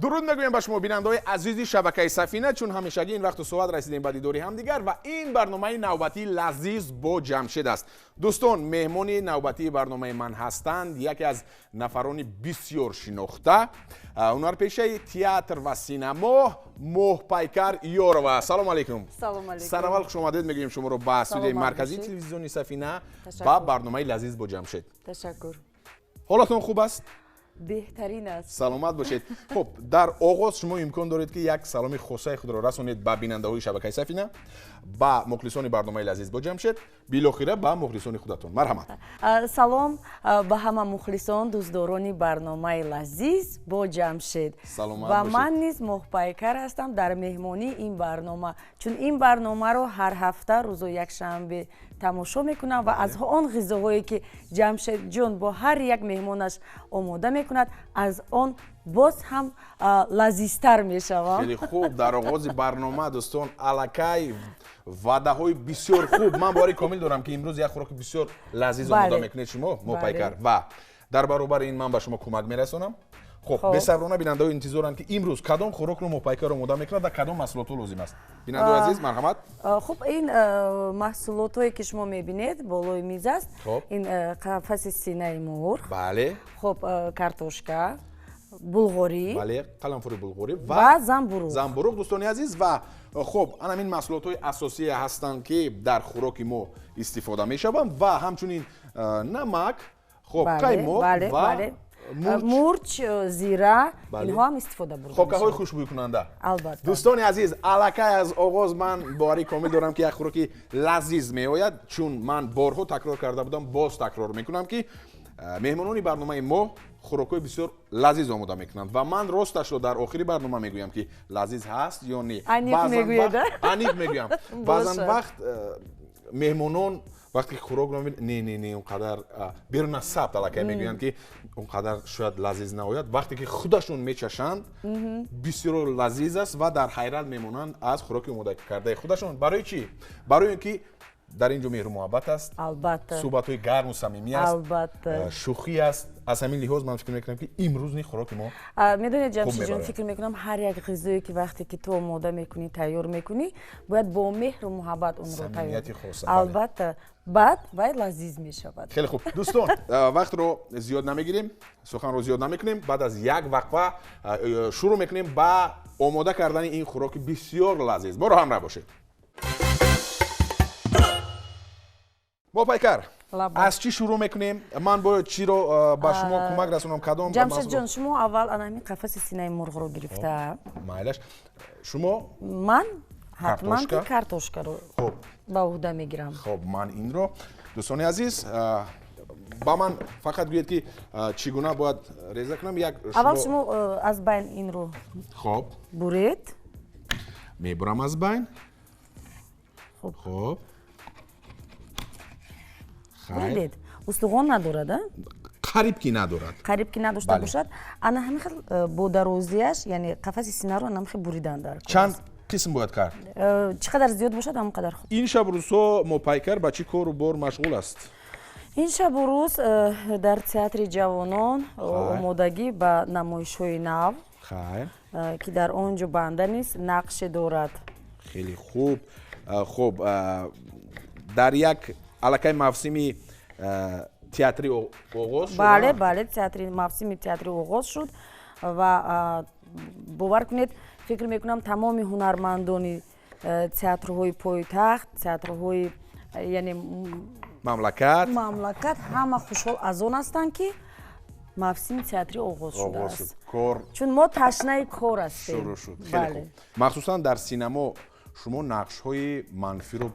درود میگویم به شما بیننده‌های عزیز شبکه سفینه، چون همیشگی این وقت و ساعت رسیدیم به دیداری همدیگر و این برنامه نوبتی لذیذ با جمشید است. دوستان، مهمان نوبتی برنامه من هستند یکی از نفران بسیار شناخته، هنرپیشه تئاتر و سینما моҳпайкар Ёрова. سلام علیکم. سلام علیکم. سلام خوش آمدید میگیم شما رو به استودیوی مرکزی تلویزیونی سفینه با برنامه لذیذ با جمشید. تشکر. حالتون خوب است؟ بهترین است. سلامت باشید. خب در آغاز شما امکان دارید که یک سلام خاصه خود را رسونید به بیننده‌های شبکه سفینه، با مخلصان برنامه لذیذ با جمشید، بالاخره با مخلصان خودتون. مرحمت. سلام به همه مخلصان دوستداران برنامه لذیذ با جمشید. سلامت و باشید. من نیز моҳпайкар هستم در مهمانی این برنامه، چون این برنامه رو هر هفته روز یکشنبه تماشا میکنم و از آن غذاهایی که جمشید جان با هر یک مهمانش آماده میکند از آن باز هم لذیذتر میشوم. خیلی خوب. در آغاز برنامه دوستان الکی وعده های بسیار خوب من باری کامل دارم که امروز یک خوراک بسیار لذیذ آماده میکنید شما моҳпайкар و در برابر این من به شما کمک میرسونم. خب بصبرانه بیننده ها انتظارند که امروز کدام خوراک رو моҳпайкар آماده میکند و کدام محصولات لازم است. بیننده عزیز مرحمت. خب این محصولات هایی که شما میبینید بالای میز است. این قفس سینه مرغ. بله. خب کارتوشکا، بلغاری. بله، قلمفور بلغاری و زنبوروغ. زنبوروغ دوستان عزیز. و خب این محصولات های اساسی هستند که در خوراک ما استفاده میشوند و همچنین نمک، خب قیمق و مرچ، زیره، اینها هم استفاده برده خب که های خوشبوی کننده. البته دوستان عزیز الکی از آغاز من باری کامل دارم که یک خوراک لذیذ می آید، چون من بارها تکرار کرده بودم باز تکرار میکنم که مهمانان برنامه ما خوراکای بسیار لذیذ آماده میکنند و من راستش رو در آخری برنامه میگویم که لذیذ هست یا نه. انیق میگوید. انیق میگویم. بعضن وقت مهمانان وقتی خوراک رو نه اونقدر بیرون از ثبت الکی میگویند که اونقدر شاید لذیذ نباید، وقتی که خودشون میچشند بسیار لذیذ است و در حیرت میمونند از خوراک آماده کرده خودشون. برای چی؟ برای اینکه در اینجا مهر و محبت است، البته صحبت های گرم و صمیمی است، البته شوخی است. از همین لحاظ من فکر میکنم که امروز نی خوراک ما میدونید جمشید جان، فکر میکنم هر یک غذایی که وقتی که تو آماده میکنی تیار میکنی باید با مهر و محبت اون رو تیار کنی. البته بعد باید لذیذ میشود. خیلی خوب دوستان، وقت رو زیاد نمیگیریم، سخن رو زیاد نمیکنیم. بعد از یک وقفه شروع میکنیم با آماده کردن این خوراک بسیار لذیذ. برو همراه باشید. моҳпайкар از چی شروع میکنیم؟ من باید چی رو به شما کمک رسونم؟ کدام جمشید جان شما اول همین قفس سینه مرغ رو گرفته. مایلش شما؟ من حتما کارتوشکا رو به عهده میگیرم. خب من این رو دوستان عزیز با من فقط گویید که چگونه باید ریزه کنم. یک اول شما از بین این رو خب برید. میبرم از بین. خب بریدید. استخوان ندارد؟ قریب که ندارد. قریب که نداشته باشد انا همین خیلی با درازیش، یعنی قفس سینه رو همین خیلی بریدن داره. چند قسم باید کرد؟ چقدر زیاد باشد همونقدر خوب. این شب و روزها моҳпайкар با چی کار و بار مشغول است؟ این شب و روز در تئاتر جوانان آمادگی به نمایش‌های نو که در آنجا بنده نیست نقش دارد. خیلی خوب. خب در یک الکی موسمی تئاتری آغاز شد. بله موسمی تئاتری آغاز شد و باور کنید فکر میکنم تمام هنرمندان تئاترهای پایتخت، تئاترهای یعنی مملکت همه خوشحال از آن هستند که موسم تئاتری آغاز شده است. چون ما تشنه کار هستیم. شروع شد. خیلی خوب. مخصوصا در سینما شما نقش های منفی رو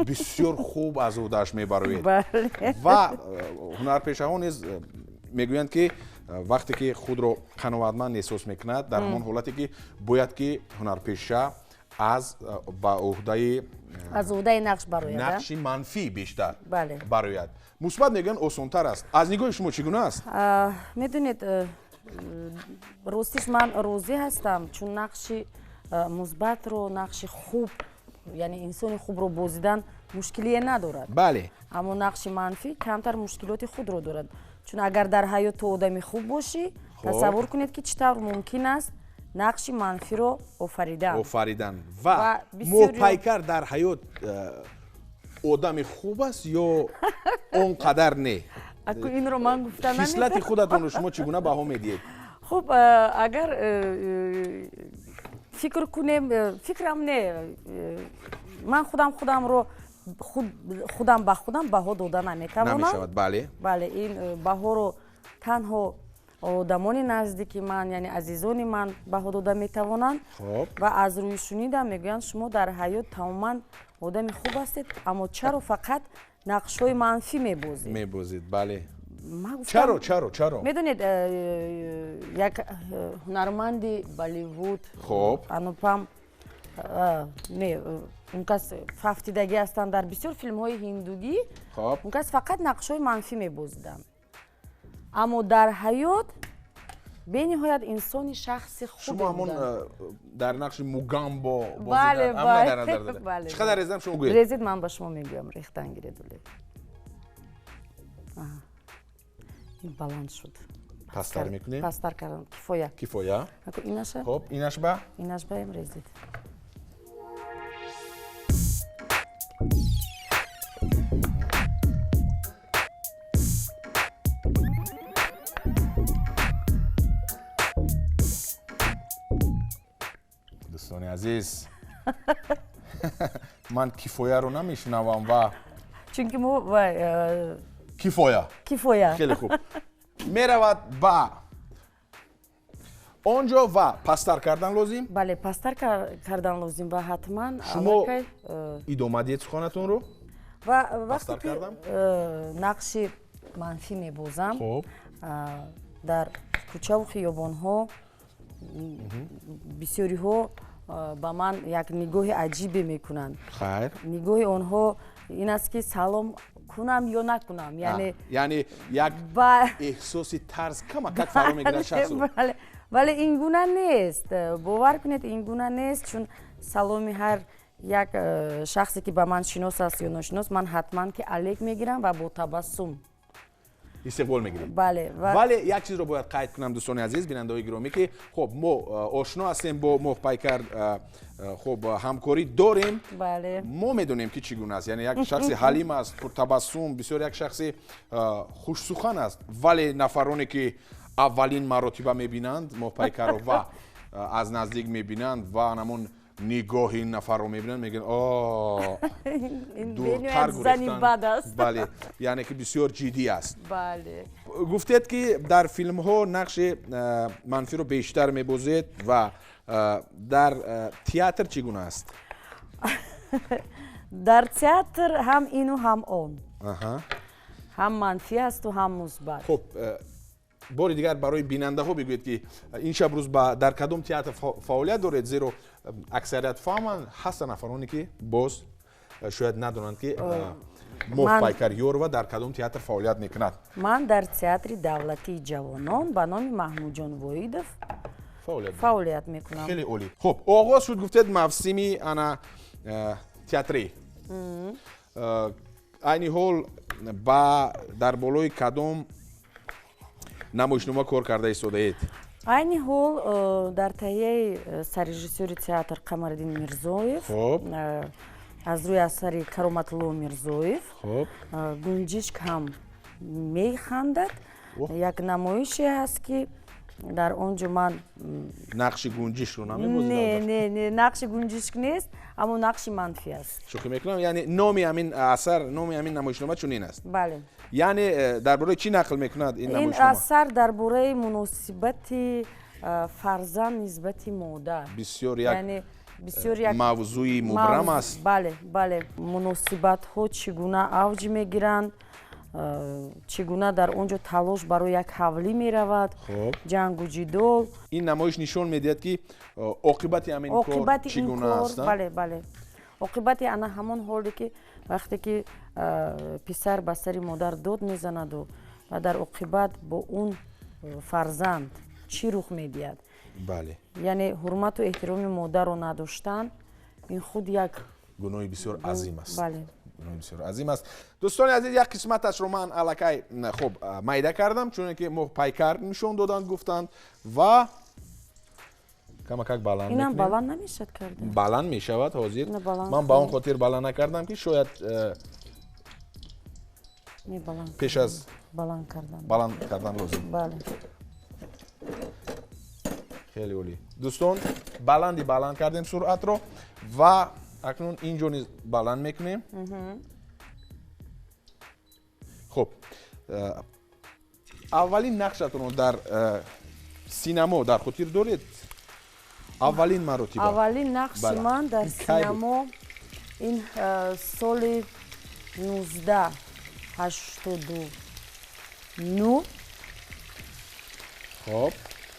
بسیار خوب از عهده‌اش میبرید و هنرپیشه‌ها نیز میگویند که وقتی که خود رو قناعتمند احساس میکند در همان حالتی که باید که هنرپیشه از عهده نقش منفی بیشتر برآید. مثبت میگن آسان‌تر است. از نگاه شما چگونه است؟ میدونید راستش من راضی هستم، چون نقش مثبت رو، نقش خوب، یعنی انسان خوب رو بازیدن مشکلی ندارد. بله. اما نقش منفی کمتر مشکلات خود رو دارد. چون اگر در حیات تو آدمی خوب باشی، تصور کنید که چطور ممکن است нақши манфиро офаридан ва моҳпайкар дар ҳаёт одами хуб аст ё он қадар не? Аку инро ман гуфта намедонам. хислати худатонро шумо чӣ гуна баҳо медиҳед? хуб агар фикр кунем фикрам не ман худамро худам ба худам баҳо дода наметавонам. Намешавад, бале. Бале, ин баҳоро танҳо одамони наздики ман, яъне азизони ман баҳо дода метавонанд. Хоб. Ва аз рӯи шунида мегӯянд шумо дар ҳаёт тамоман одами хуб ҳастед, аммо чаро фақат нақшҳои манфӣ мебозед? Мебозед, бале. Чаро? Медонед, як ҳунарманди Болливуд, хоб, Анупам, не, он кас фафтидагӣ ҳастанд дар бисёр филмҳои ҳиндугӣ, он кас фақат нақшҳои манфӣ мебозиданд. Аммо дар ҳаёт бениҳоят инсони шахси хуб шумо ҳамон дар нақши мугамбо бале. чӣ қадар резидам шумо гӯед? Резид ман ба шумо мегӯям, рехтан гиред уле. ин баланд шуд. Пастар мекунем? Пастар кардам, кифоя. Аку инаша? Хоб, инаш ба? Инаш ба ем резид. дӯстони азиз, ман кифояро намешунавам ва чунки мо кифоя хеле хуб меравад ба онҷо ва пастар кардан лозим. Бале, пастар кардан лозим ва ҳатман шумо идома диҳед суханатонро. ва вақте ки нақши манфӣ мебозам дар кӯчаву хиёбонҳо бисёриҳо ба ман як нигоҳи аҷибе мекунанд. Хайр. Нигоҳи онҳо ин аст ки салом кунам ё накунам, яъне як эҳсоси тарс камакак фаро мегирад шахсро. вале ин гуна нест, бовар кунед, ин гуна нест, чун саломи ҳар як шахсе ки ба ман шинос аст ё ношинос, ман ҳатман ки алек мегирам ва бо табассум истиқбол мегирем. Бале. Вале як чизро бояд қайд кунам дӯстони азиз, бинандаҳои гиромӣ ки хоб мо ошно ҳастем бо моҳпайкар, хоб ҳамкорӣ дорем. Бале. Мо медонем ки чӣ гуна аст, яъне як шахси ҳалим аст, пуртабассум, бисёр як шахси хушсухан аст. Вале нафароне ки аввалин маротиба мебинанд моҳпайкарро ва аз наздик мебинанд ва намон нигоҳи ин нафарро мебинанд, мегӯянд дуртар гурехтан. Бале, яъне ки бисёр ҷиддӣ аст. Бале. гуфтед ки дар филмҳо нақши манфиро бештар мебозед ва дар театр чӣ гуна аст? дар театр ҳам ину ҳам он. ҳам манфӣ асту ҳам мусбат. Хуб, бори дигар барои бинандаҳо бигӯед ки ин шабрӯз дар кадом театр фаъолият доред, зеро аксарият фаҳманд ҳастанд нафароне ки боз шояд надонанд ки моҳпайкар Ёрова дар кадом театр фаъолият мекунад. Ман дар театри давлатии ҷавонон ба номи Маҳмудҷон Воидов фаъолият мекунам. Хеле олӣ. Хуб, оғоз шуд гуфтед мавсими ана театрӣ. айни ҳол дар болои кадом намоишнома кор карда истодаед? айни ҳол дар таҳияи саррежиссёри театр Қамариддин Мирзоев, аз рӯи асари Кароматулло Мирзоев, гунҷишк ҳам механдад. Як намоише ҳаст ки дар он ҷо ман нақши гунҷишкро намебозед? Не, нақши гунҷишк нест, аммо нақши манфӣ аст. шӯхӣ мекунам, яъне номи ҳамин асар, номи ҳамин намоишнома чунин аст? Бале. яъне дар бораи чӣ нақл мекунад ин намоишнома? ин асар дар бораи муносибати фарзанд нисбати модар, бисёр як мавзӯи мубрам аст. Бале, муносибатҳо чӣ гуна авҷ мегиранд, чӣ гуна дар он ҷо талош барои як ҳавлӣ меравад, ҷангу ҷидол. ин намоиш нишон медиҳад ки оқибати ҳамин кор чӣ гуна аст? Бале. оқибати ана ҳамон ҳоле ки вақте ки писар ба сари модар дод мезанаду ва дар оқибат бо он фарзанд чӣ рух медиҳад? Бале. Яъне ҳурмату эҳтироми модарро надоштан, ин худ як гуноҳи бисёр азим аст. Бале. бисёр азим аст. дӯстони азиз, як қисматашро ман аллакай хуб майда кардам, чуне ки моҳпайкар нишон доданд, гуфтанд ва камакак баланд اینم мекунем. баланд намешад карда. баланд мешавад ҳозир. Не баланд Ман ба он хотир баланд накардам ки шояд Не баланд. пеш аз Баланд кардам. баланд кардан лозим. Бале. хеле олӣ. Дӯстон, баланд кардем суръатро ва акнун инҷо низ баланд мекунем. хуб, аввалин нақшатонро дар синамо дар хотир доред? аввалин маротиба. Аввалин нақши ман дар синамо ин соли 1989 хуб,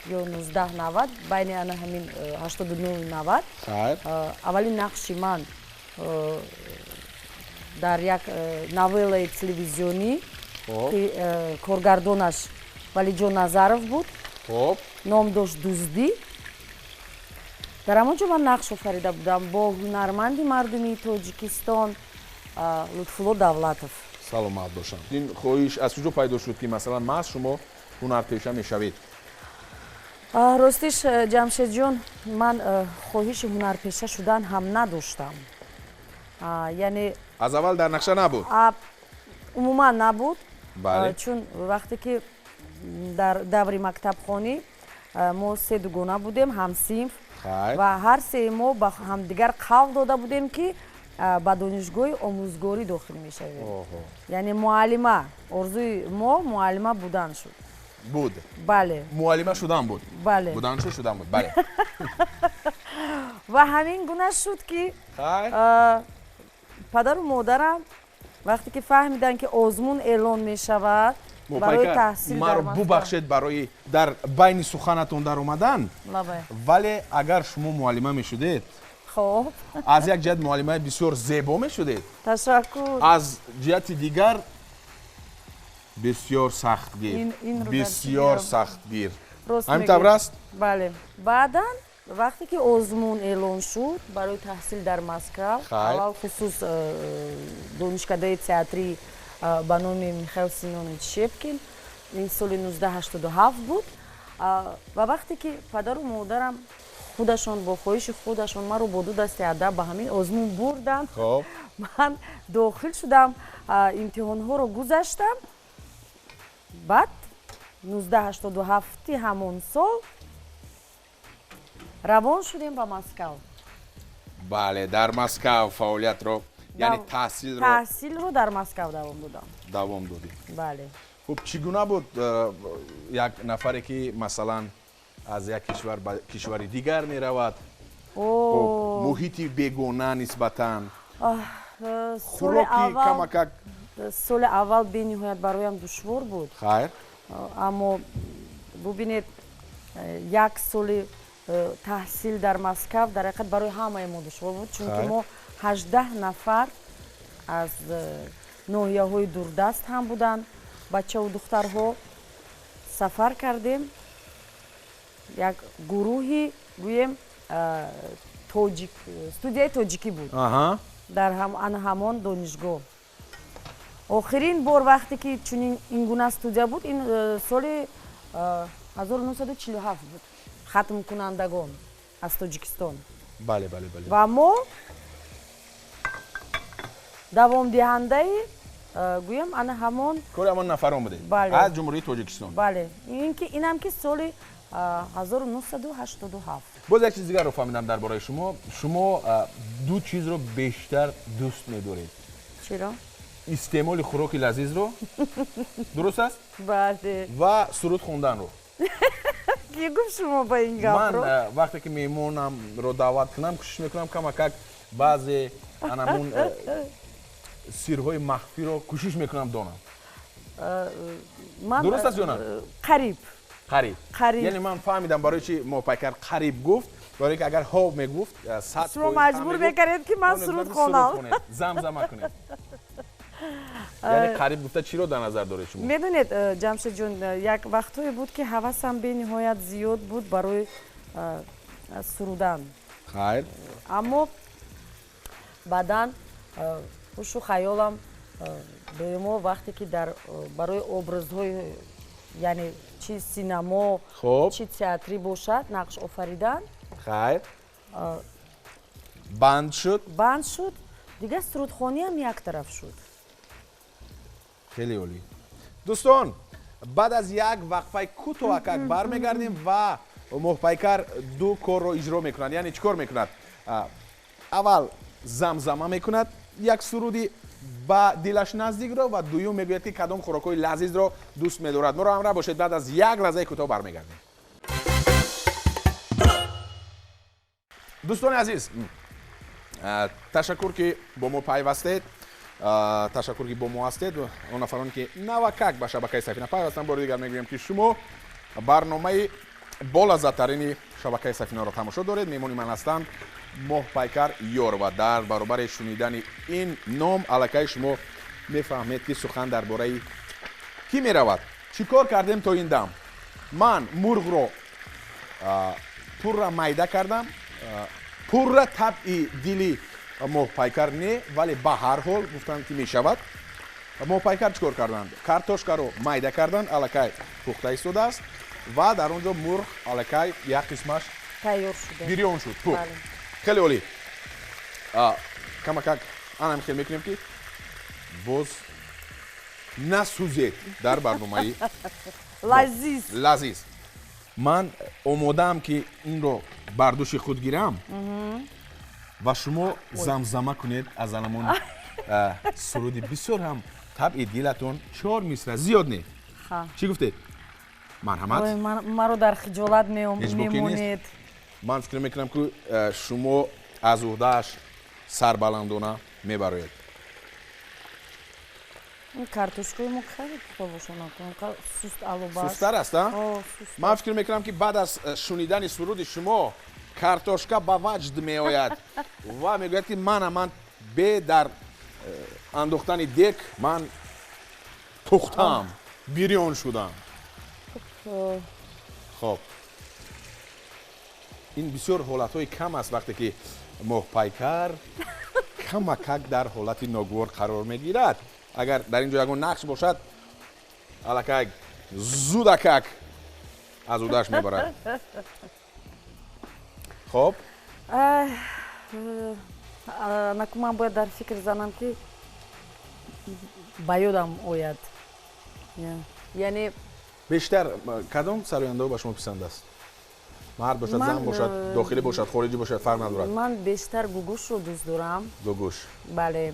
ё 1990 байни ана ҳамин 89-90 хайр. аввалин нақши ман дар як новеллаи телевизионӣ ки коргардонаш Валиҷон Назаров буд. хуб, ном дошт дуздӣ. дар ҳамон ҷо ман нақш офарида будам бо ҳунарманди мардуми Тоҷикистон Лутфулло Давлатов. саломат бошам. ин хоҳиш аз куҷо пайдо шуд ки масалан маҳз шумо ҳунарпеша мешавед? ростиш ҷамшедҷон ман хоҳиши ҳунарпеша шудан ҳам надоштам. яъне аз аввал дар нақша набуд? умуман набуд. бале. чун вақте ки дар даври мактабхонӣ мо се дугона будем ҳамсинф ва ҳар сеи мо ба ҳамдигар қавл дода будем ки ба донишгоҳи омӯзгорӣ дохил мешавем. яъне муаллима орзуи мо муаллима будан шуд. буд? бале. муаллима шудан буд? бале. будан шуд шудан буд. бале. ва ҳамин гуна шуд ки падару модарам вақте ки фаҳмиданд ки озмун эълон мешавад барои таҳсил маро бубахшед барои дар байни суханатон дар омадан, вале агар шумо муаллима мешудед, хоб аз як ҷиҳат муаллимаи бисёр зебо мешудед, ташаккур, аз ҷиҳати дигар бисёр сахтгир, бисёр сахтгир. ҳамин тавр аст? бале. баъдан вақте ки озмун эълон шуд барои таҳсил дар Москав, аввал хусус донишкадаи театрии ба номи Михаил Семёнович Шепкин, ин соли 1987 буд. ва вақте ки падару модарам худашон бо хоҳиши худашон маро бо ду дасти адаб ба ҳамин озмун бурданд, ман дохил шудам, имтиҳонҳоро гузаштам. баъд 1987 ҳамон сол равон шудем ба Москав. бале, дар Москав фаъолиятро, яъне таҳсилро дар Москав давом додам. давом додӣ. бале. хуб, чӣ гуна буд як нафаре ки масалан аз як кишвар ба кишвари дигар меравад, муҳити бегона нисбатан, хӯроки камакак? соли аввал бениҳоят бароям душвор буд. хайр. аммо бубинед як соли таҳсил дар Москав дар ҳақиқат барои ҳамаи мо душвор буд, чунки мо 18 нафар аз ноҳияҳои дурдаст ҳам буданд, бачаву духтарҳо сафар кардем. як гурӯҳи гӯем студияи тоҷикӣ буд дар ҳамон донишгоҳ. охирин бор вақте ки чунин ин гуна студия буд, ин соли 1947 буд. хатмкунандагон аз Тоҷикистон. бале, бале, бале. ва мо давомдиҳандаи гӯям ана ҳамон кори ҳамон нафарон будед аз ҷумҳурии Тоҷикистон. бале. инам ки соли 1987. боз як чиз дигарро фаҳмидам дар бораи шумо. шумо ду чизро бештар дӯст медоред. чиро? истеъмоли хӯроки лазизро, дуруст аст? бале. ва суруд хонданро. ки гуфт шумо ба ин гапро? ман вақте ки меҳмонамро даъват кунам кӯшиш мекунам камакак баъзе анамун сирҳои махфиро кӯшиш мекунам донам. дуруст аст ё на? қариб. яъне ман фаҳмидам барои чи Моҳпайкар қариб гуфт, барои ки агар ҳо мегуфт шумо маҷбур мекардед ки ман суруд хонам. замзама кунед. яъне қариб гуфта чиро дар назар доред шумо? медонед ҷамшедҷон, як вақтҳое буд ки ҳавасам бениҳоят зиёд буд барои сурудан. хайр. аммо баъдан ҳушу хаёлам доимо вақте ки барои образҳои яъне чи синамо чи театрӣ бошад нақш офаридан, хайр банд шуд дигар сурудхониам як тараф шуд. хеле олӣ дӯстон баъд аз як вақфаи кӯтоҳакак бармегардем ва моҳпайкар ду корро иҷро мекунад. яъне чӣ кор мекунад? аввал замзама мекунад як суруди ба дилаш наздикро ва дуюм мегӯяд ки кадом хӯрокҳои лазизро дӯст медорад. моро ҳамроҳ бошед, баъд аз як лаҳзаи кӯтоҳ бармегардем. дӯстони азиз, ташаккур ки бо мо пайвастед, ташаккур ки бо мо ҳастед. он нафароне ки навакак ба шабакаи сафина пайвастанд, бори дигар мегӯям ки шумо барномаи болаззаттарини шабакаи сафинаро тамошо доред. меҳмони ман ҳастанд моҳпайкар Ёрова. дар баробари шунидани ин ном аллакай шумо мефаҳмед ки сухан дар бораи кӣ меравад. чӣ кор кардем то ин дам? ман мурғро пурра майда кардам. пурра табъи дили моҳпайкар не, вале ба ҳар ҳол гуфтанд ки мешавад. моҳпайкар чӣ кор карданд? картошкаро майда карданд, аллакай пухта истодааст ва дар он ҷо мурғ аллакай як қисмаш тайёр шуда бирён шуд. хеле олӣ. камакак анам хел мекунем ки боз насӯзед дар барномаи лазиз. ман омодаам ки инро бар дӯши худ гирам ва шумо замзама кунед аз аламон суруди бисёр ҳам табъи дилатон 4 мисра зиёд не. чӣ гуфтед? марҳамат. маро дар хиҷолат мемонед. ман фикр мекунам ки шумо аз уҳдааш сарбаландона мебароед. картошкаи мо хеле пухта бошад, суст алоба. сустар аст? ман фикр мекунам ки баъд аз шунидани суруди шумо картошка ба ваҷд меояд ва мегӯяд ки ман бе дар андохтани дек ман пухтаам, бирён шудам. хоб ин бисёр ҳолатҳои кам аст вақте ки моҳпайкар камакак дар ҳолати ногувор қарор мегирад. агар дар ин ҷо ягон нақш бошад, аллакай зудакак аз удааш мебарад. хоб наку ман бояд дар фикр занам ки ба ёдам ояд. яъне бештар кадом сарояндаҳо ба шумо писанд аст? мард бошад, зан бошад, дохилӣ бошад, хориҷӣ бошад, фарқ надорад? ман бештар гугушро дӯст дорам. гугуш? бале.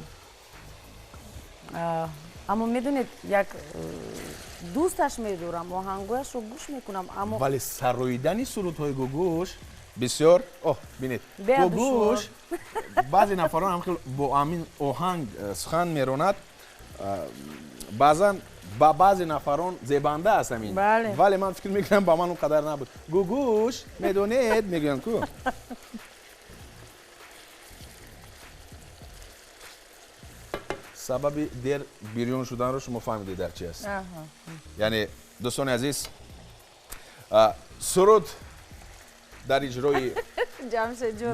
аммо медонед, як дӯсташ медорам, оҳангояшро гӯш мекунам, аммо вале сароидани сурудҳои гугуш бисёр бинед. гугуш баъзе нафарон ҳам бо амин оҳанг сухан меронад. баъзан ба баъзе нафарон зебанда аст амин. вале ман фикр мекунам ба ман он қадар набуд. гугуш медонед мегӯянд ку. сабаби дер бирён шуданро шумо фаҳмидед дар чи аст? яъне дӯстони азиз, суруд дар иҷрои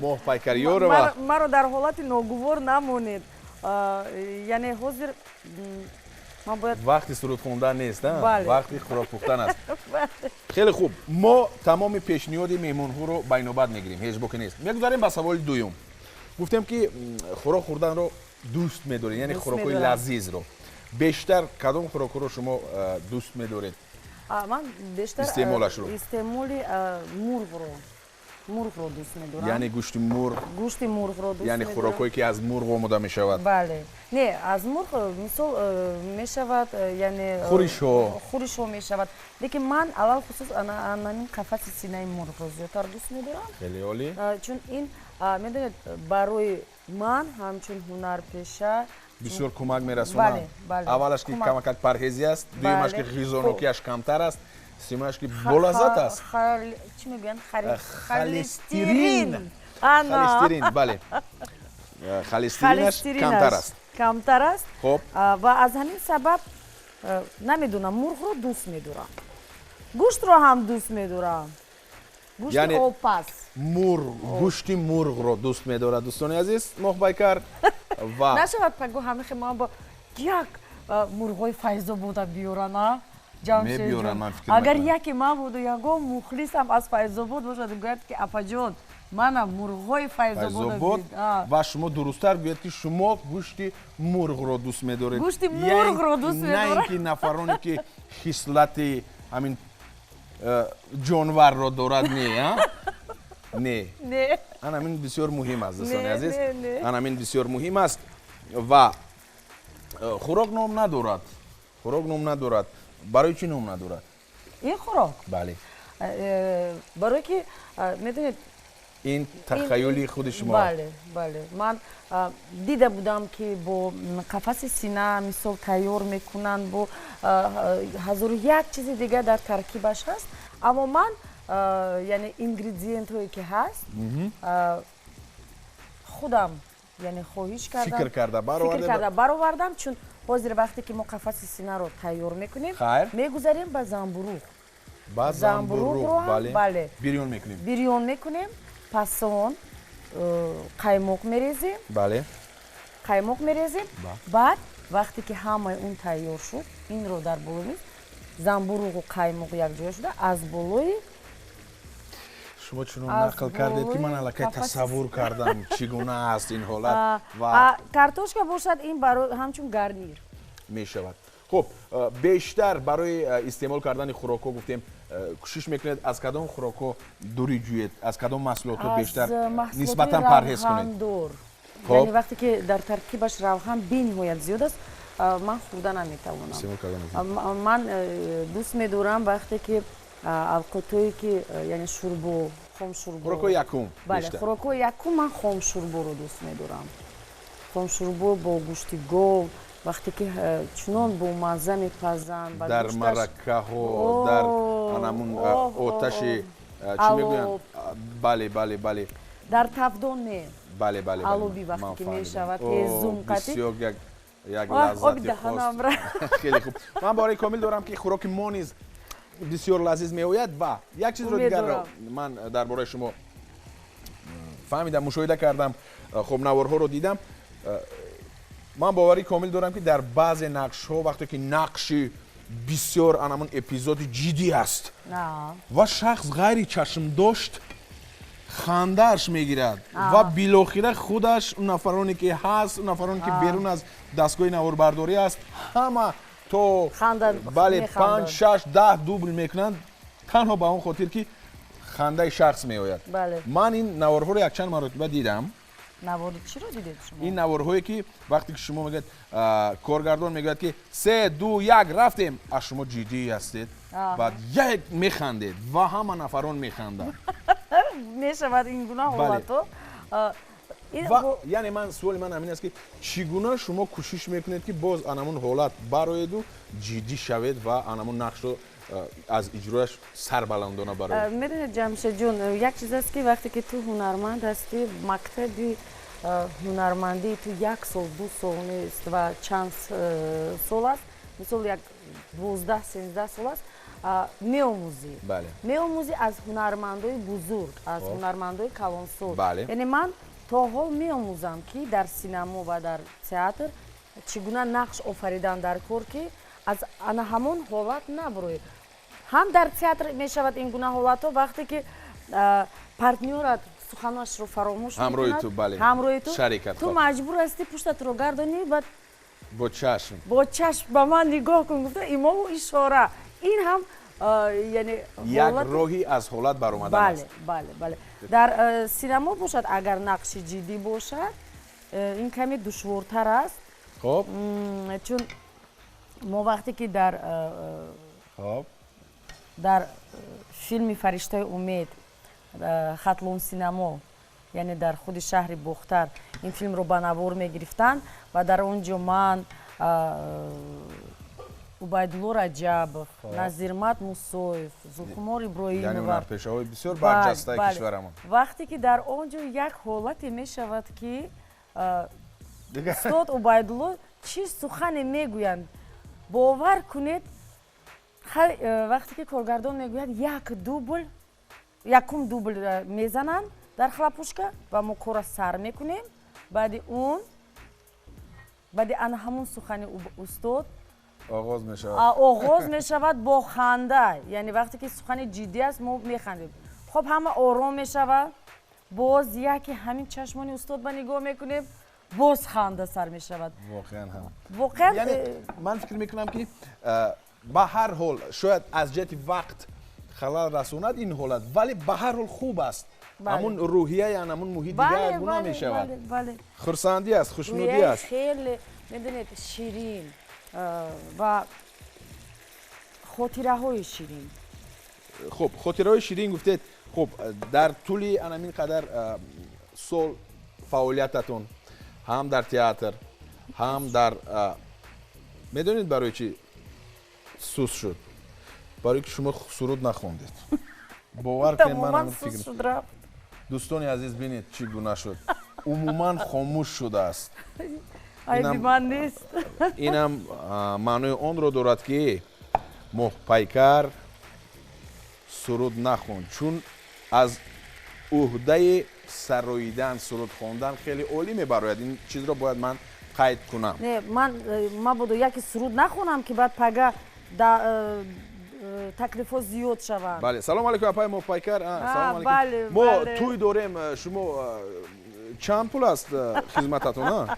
моҳпайкар Ёрова. маро дар ҳолати ногувор намонед. яъне ҳозир ман бояд вақти суруд хондан нест, вақти хӯрок пухтан аст. хеле хуб, мо тамоми пешниҳоди меҳмонҳоро байнобад мегирем, ҳеҷ боки нест. мегузарем ба саволи дуюм. гуфтем ки хӯрок хӯрданро дӯст медоред, яъне хӯрокҳои лазизро. бештар кадом хӯрокҳоро шумо дӯст медоред? ман бештар истеъмолашро мурғро дӯст медорам. яъне гӯшти мурғ? гӯшти мурғро дӯст медорам. яъне хӯрокҳое ки аз мурғ омода мешавад? бале. не, аз мурғ мисол мешавад, яъне хӯришҳо мешавад. лекин ман аввал хусус анамин қафаси синаи мурғро зиёдтар дӯст медорам. хеле олӣ. чун ин медонед барои ман ҳамчун ҳунарпеша бисёр кӯмак мерасонад. аввалаш ки камакак парҳезӣ аст, дуюмаш ки ғизонокияш камтар аст, симаш ки болаззат аст. чӣ мегӯянд? холестерин. бале. холестеринаш камтар аст. хоб ва аз ҳамин сабаб намедонам, мурғро дӯст медорам, гӯштро ҳам дӯст медорам. гӯшти опас, гӯшти мурғро дӯст медорад. дӯстони азиз, моҳпайкар ва нашавад паго ҳамихе ман ба як мурғҳои Файзобода биёрана. мебиёрам, ман фикр агар яке ман буду ягон мухлисам аз Файзобод бошад, гӯяд ки апаҷон منم مرغ‌های فیض‌آباد و شما درست‌تر بگید که شما گوشت مرغ رو دوست می‌دارید. گوشت مرغ رو دوست می‌دارم. نه اینکه نفرانی که خصلت همین جانور رو دارد نه. نه. نه. همین بسیار مهم است دوستان عزیز. همین بسیار مهم است و خوراک نام ندارد. خوراک نام ندارد. برای چی نام ندارد؟ این خوراک؟ بله. برای که می‌دونید این تخیلی خود شما. بله بله من دیده بودم که با قفس سینه مثال تیار میکنن با هزار یک چیز دیگه در ترکیبش هست اما من یعنی اینگریدینت هایی که هست خودم یعنی خواهش کردم فکر کرده برآوردم چون حاضر وقتی که ما قفس سینه رو تیار میکنیم میگذاریم به زنبوروغ رو بله بیریون میکنیم پس اون قایمق میریزیم بله قایمق میریزیم بعد وقتی که همه اون تیار شد این رو در بالای زنبوروغ و قایمق یک جای شده از بالای شما چون نقل کردید که من الکی تصور کردم چگونه است این حالت و کارتوشکا باشد این برای همچون گارنیر می شود. خب بیشتر برای استعمال کردن خوراک‌ها گفتیم کوشش میکنید از کدام خوراک‌ها دوری جویید از کدام محصولات بیشتر نسبتاً پرهیز کنید یعنی وقتی که در ترکیبش روغن بی‌نهایت زیاد است من خوردن نمیتوانم من دوست می‌دارم وقتی که القطویی که یعنی شوربو خام شوربو خوراک یکم بله خوراک یکم من خام شوربو رو دوست می‌دارم خام شوربو با گوشت گاو وقتی که چنان با مزه میپزن در مرکه ها در همون آتش چی میگویند بله در تفدون نه بله آلوبی وقتی که میشود که زوم قطی بسیار یک لذت خاص خیلی خوب من برای کامل دارم که خوراک ما نیز بسیار لذیذ میآید و یک چیز رو دیگر رو من درباره شما فهمیدم مشاهده کردم خب نوارها رو دیدم من باوری کامل دارم که در بعض نقش ها وقتی که نقشی بسیار انمون اپیزود جدی است و شخص غیر چشم داشت خندهش میگیرد و بالاخره خودش اون نفرانی که هست اون نفرانی که بیرون از دستگاه نواربرداری است همه تو بله 5 6 10 دوبل میکنند تنها به اون خاطر که خنده شخص میآید من این نوارها رو یک چند مرتبه دیدم نوار چی رو دیدید شما؟ این نوارهایی که وقتی که شما میگید کارگردان میگه که 3 2 1 رفتیم از شما جدی هستید بعد یک میخندید و همه نفران میخندند میشود این گناه حالتو یعنی من سوال من همین است که چگونه شما کوشش میکنید که باز انمون حالت برآید و جدی شوید و انمون نقش رو از اجرایش سربلندانه برآید میدونید جمشید جون یک چیز است که وقتی که تو هنرمند هستی مکتب هنرمندی تو 1 سال 2 سال نیست و چند سال است مثل یک 12 13 سال است میآموزی میآموزی از هنرمندای بزرگ از هنرمندای کلانسال یعنی من تا حال میآموزم که در سینما و در تئاتر چگونه نقش آفریدن در کار که از انا همون حالت نبروید هم در تئاتر میشود این گونه حالت ها وقتی که پارتنرت سخنش رو فراموش میکند همراه تو شریکت تو مجبور هستی پشتت رو گردانی بعد با چشم به من نگاه کن گفته ایما و اشاره این هم یعنی یک راهی از حالت برآمدن است بله در سینما باشد اگر نقش جدی باشد این کمی دشوارتر است خب چون ما وقتی که در فیلم فرشته امید خطلون سینما یعنی در خود شهر بختر این فیلم رو به نوار میگرفتن و در اونجا من عبیدالله رجبов نظیرمت موسویف زلخمار ابراهیمова یعنی هنرپیشه‌های بسیار برجسته کشورمان وقتی که در اونجا یک حالتی میشود که استاد عبیدالله چی سخن میگویند باور کنید وقتی که کارگردان میگوید یکم دوبل میزنن در خلاپوشکا و ما کار سر میکنیم بعد همون سخن استاد آغاز میشود با خنده یعنی وقتی که سخن جدی است ما میخندیم خب همه آرام میشود باز یکی همین چشمانی استاد با نگاه میکنیم باز خنده سر میشود. واقعا هم. واقعا یعنی من فکر میکنم که به هر حال شاید از جهت وقت خلال رسوند این حالت، ولی به هر حال خوب است. همون روحیه یا همون محیط دیگه گونه میشود. بله. خرسندی است، خوشنودی است. خیلی میدونید شیرین و خاطره های شیرین. خب خاطره های شیرین گفتید. خب در طول این قدر سال فعالیتتون هم در تئاتر هم در میدونید برای چی سوس شد؟ برای که شما سرود نخوندید. باور کنید من هم فکر دوستانی عزیز ببینید چی گونه شد. عموما خاموش شده است. اینم معنی اون رو دارد که محپیکر سرود نخوند، چون از عهده سراییدن سرود خواندن خیلی عالی میبراید. این چیز رو باید من قید کنم. نه من بودو یکی سرود نخونم که بعد پگه تکلیفات زیاد شود. بله سلام علیکم اپای محپیکر. سلام علیکم. بله ما توی داریم. شما چند پول است خدمتتون؟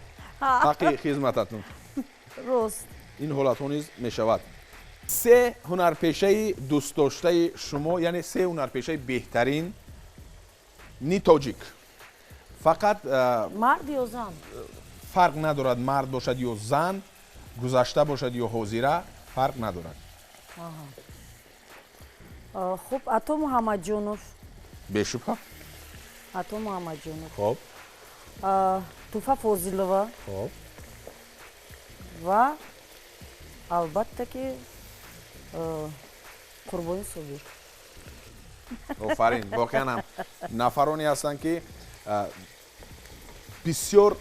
حقی خدمتتون راست این حالت ها نیز میشود. سه هنرپیشه دوست داشته شما، یعنی سه هنرپیشه بهترین نی تاجیک، فقط مرد یا زن فرق ندارد، مرد باشد یا زن، گذشته باشد یا حاضره، فرق ندارد. خب عطا محمد جونوف بشبه عطا محمد جونوف. خب توفا فوزیلова. خب و البته که قربانی صبیر. آفرین. واقعا هم نفرانی هستند که بسیار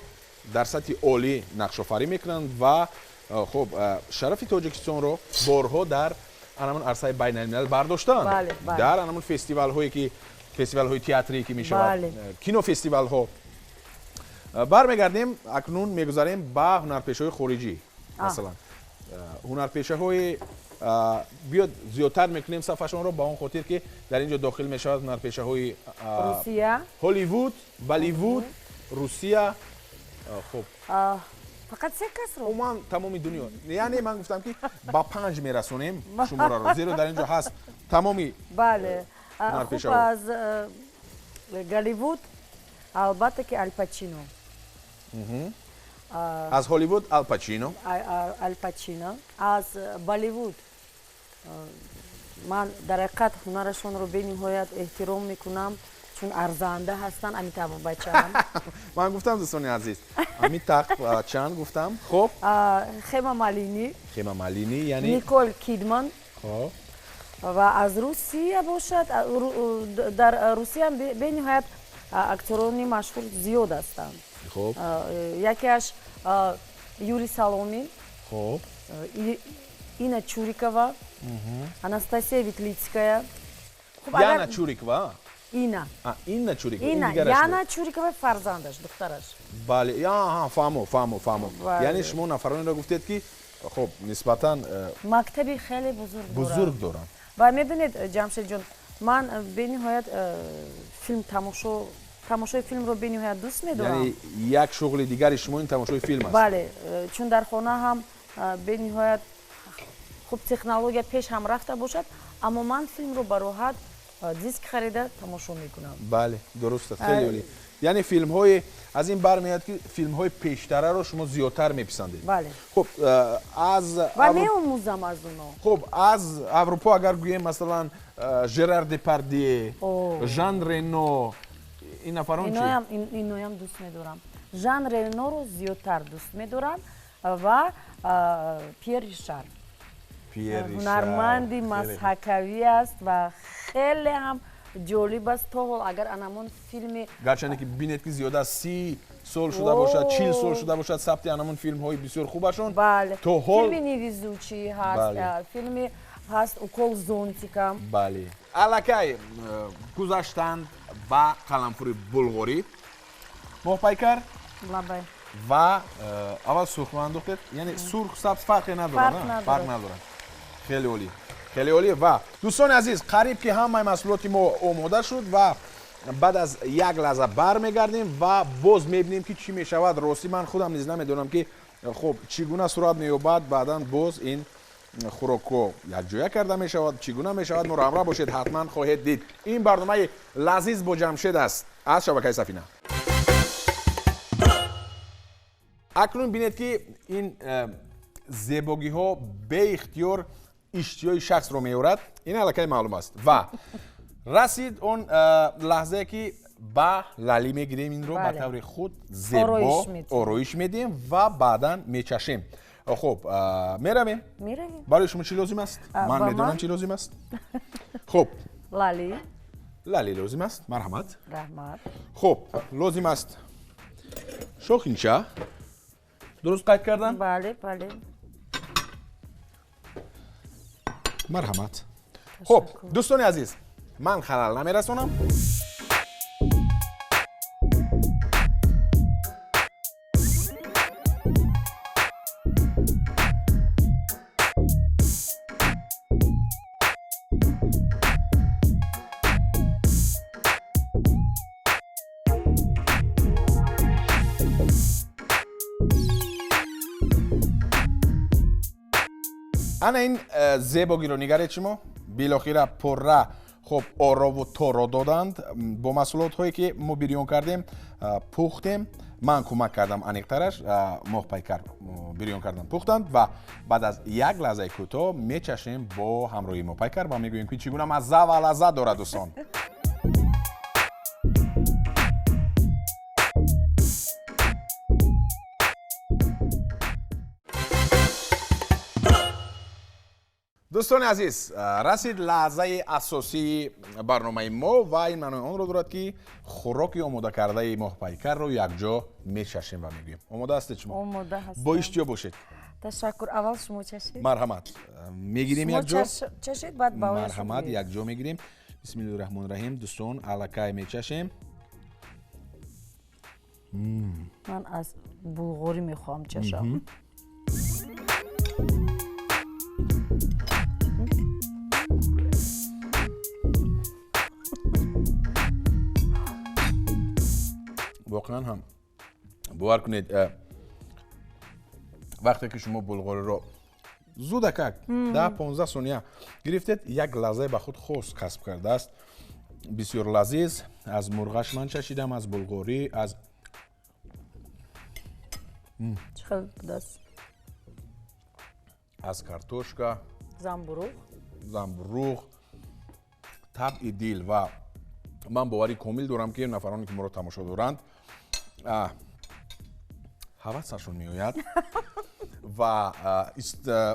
در سطح عالی نقش آفرینی میکنند و خب شرف تاجیکستان رو بارها در همون عرصه بین الملل برداشتن. بله. در همون فستیوال هایی که فستیوال های تئاتری که میشود، کینو فستیوال ها. برمیگردیم اکنون میگذاریم به هنرپیشه های خارجی. مثلا هنرپیشه های بیاد زیادتر میکنیم صفحشون رو، با اون خاطر که در اینجا داخل میشود هنرپیشه های روسیه، هالیوود، بالیوود، روسیه. خب فقط سه کس رو من تمام دنیا، یعنی من گفتم که با 5 میرسونیم شماره رو، زیرا در اینجا هست تمامی. بله. خب از هالیوود البته که الپاچینو. از هالیوود الپاچینو. از بالیوود من در حقیقت هنرشون رو به نهایت احترام میکنم، چون ارزنده هستن. امیتاب بچن. من گفتم دوستان عزیز امیتاب بچن گفتم. خب خیما مالینی یعنی نیکول کیدمان. خب و از روسیه باشد. در روسیه هم به نهایت اکتورانی مشهور زیاد هستند. خب یکیش یوری سالومین. خب اینا چوریکова. Анастасия Ветлицкая. Яна Чурикова. Ина Чурикова. Яна Чурикова فرزندش دخترش. بله. فهمو. یعنی شما نفرانی را گفتید که خب نسبتا مکتبی خیلی بزرگ دارن. و میدونید جمشید جون، من به نهایت فیلم تماشای فیلم رو به نهایت دوست می‌دارم. یعنی یک شغل دیگری شما این تماشای فیلم است. بله، چون در خانه هم به نهایت خب تکنولوژی پیش هم رفته باشد، اما من فیلم رو به راحت دیسک خریده تماشا میکنم. بله درست است، خیلی عالی. یعنی فیلم های از این برمیاد که فیلم های پیشتره رو شما زیادتر میپسندید. بله. خب از و می‌آموزم از اونا. خب از اروپا اگر گوییم مثلا ژرار دپاردیه، ژان رنو، این نفران چی؟ اینو هم دوست می‌دارم. ژان رنو رو زیادتر دوست می‌دارم و پیر ریشار. هنرمندی مسحکوی است و خیلی هم جالب است. تا اگر انمون فیلم گرچه که ببینید که زیاده از 30 سال شده باشد، 40 سال شده باشد، ثبت انمون فیلم های بسیار خوبشون. بله. تو حال فیلم نیویزوچی هست. بله. فیلم هست اوکول زونتیکا. بله. الکی گذاشتند با قلمپور بلغاری. محپیکر. لبای. و اول سرخ انداختید، یعنی سرخ سبز فرقی نداره. فرق نداره. خیلی عالی. خیلی عالی. و دوستان عزیز قریب که همه محصولات ما آماده شد و بعد از یک لحظه برمیگردیم و باز میبینیم که چی میشود. راستی من خودم نیز نمیدونم که خب چگونه صورت مییابد. بعدا باز این خوراکو یک جویا کرده میشود. چگونه میشود؟ مرا همراه باشید، حتما خواهید دید. این برنامه لذیذ با جمشید است از شبکه سفینه. اکنون بینید که این زیبایی ها به اختیار اشتیای شخص رو میورد. این الکی معلوم است و رسید اون لحظه که با لالی میگیریم این رو به طور خود زیبا آرایش میدیم و بعدا میچشیم. خب میرویم؟ برای شما چی لازم است؟ من میدونم چی لازم است. خب لالی لازم است. مرحمت. خب لازم است شوخینچه. درست قید کردم؟ بله. مرحمت. خب دوستان عزیز، من خلل نمیرسونم. انا این زیبایی رو نگرید شما. بالاخره پره خب آرا و تارا دادند. با محصولات هایی که ما بریون کردیم پختیم. من کمک کردم انیقترش. موهپایکر بریون کردن پختند و بعد از یک لحظه کوتاه میچشیم با همراهی موهپایکر و میگوییم که چگونه مزه و لذت دارد دوستان. دوستان عزیز، رسید لحظه اساسی برنامه ما و این معنی آن رو دارد که خوراکی آماده کرده موهپایکر رو یک جا میچشیم و میگوییم. آماده هستید شما؟ آماده هستم. با اشتیا باشید. تشکر. اول شما چشید. مرحمت. میگیریم یک جا. چشید بعد باور. مرحمت. یک جا میگیریم. بسم الله الرحمن الرحیم. دوستان الکی میچشیم. من از بلغاری میخوام چشم. واقعا هم باور کنید وقتی که شما بلغاری رو زودک 10-15 ثانیه گرفتید یک لحظه به خود خاص کسب کرده است. بسیار لذیذ. از مرغش من چشیدم، از بلغاری، از کارتوشکا، زنبوروغ، طبع دیل و من باوری کامل دارم که نفرانی که ما رو تماشا دارند حواسشون میآید و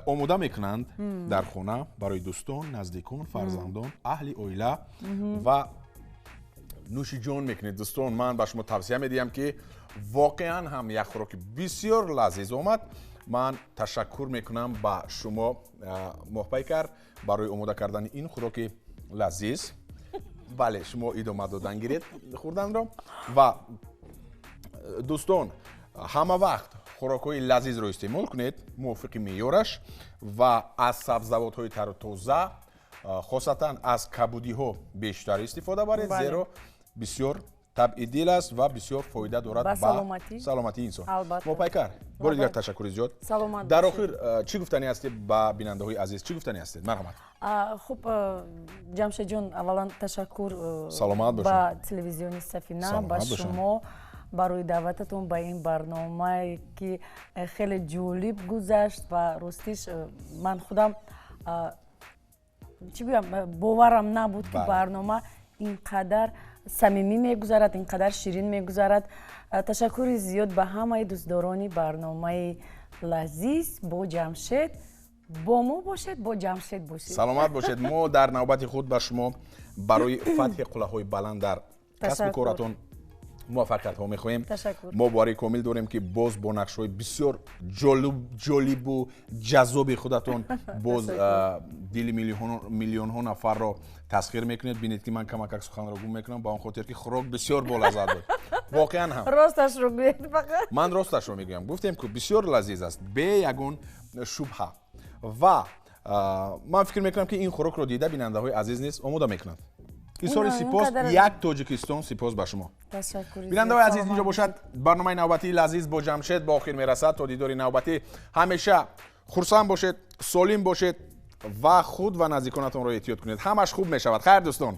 آماده میکنند در خانه برای دوستان، نزدیکان، فرزندان، اهل اویله و نوش جان میکنید. دوستان من به شما توصیه میدیم که واقعا هم یک خوراک بسیار لذیذ آمد. من تشکر میکنم به شما موهپایکر برای آماده کردن این خوراک لذیذ. بله شما ادامه دادن گیرید خوردن را و دوستان همه وقت خوراک‌های لذیذ رو استعمال کنید موافق معیارش و از سبزیجات های تر و تازه خاصتا از کبودی ها بیشتر استفاده برید. زیرا بسیار طبع دیل است و بسیار فایده دارد به سلامتی انسان. موهپایکر بار دیگر تشکر زیاد. در آخر چی گفتنی هستید به بیننده های عزیز؟ چی گفتنی هستید؟ مرحمت. خب جمشید جان اولا تشکر به تلویزیون سفینه با شما برای دعوتتون به این برنامه که خیلی جالب گذشت و راستیش من خودم چی بگم باورم نبود که برنامه اینقدر صمیمی میگذرد، اینقدر شیرین میگذرد. تشکر زیاد به همه دوستداران برنامه لذیذ. با جمشید با ما باشید، با جمشید باشید. سلامت باشید. ما در نوبت خود به شما برای فتح قله‌های بلند در کسب کارتون موفقیت ها میخواهیم. ما باری کامل داریم که باز با نقش های بسیار جالب و جذاب خودتون باز دل میلیون ها نفر را تسخیر میکنید. بینید که من کمک سخن را گم میکنم با اون خاطر که خوراک بسیار بالذت بود. واقعا هم راستش رو بگید فقط. من راستش رو میگم. گفتیم که بسیار لذیذ است به یگون شبهه و من فکر میکنم که این خوراک رو دیده بیننده های عزیز نیست آماده میکنند. بسیار سپاس. یک تاجیکستان سپاس به شما. بیننده‌های عزیز، اینجا باشد برنامه نوبتی لذیذ با جمشید با آخر میرسد. تا دیدار نوبتی همیشه خرسند باشید، سالم باشید و خود و نزدیکانتان را احتیاط کنید. همش خوب میشود. خیر دوستان.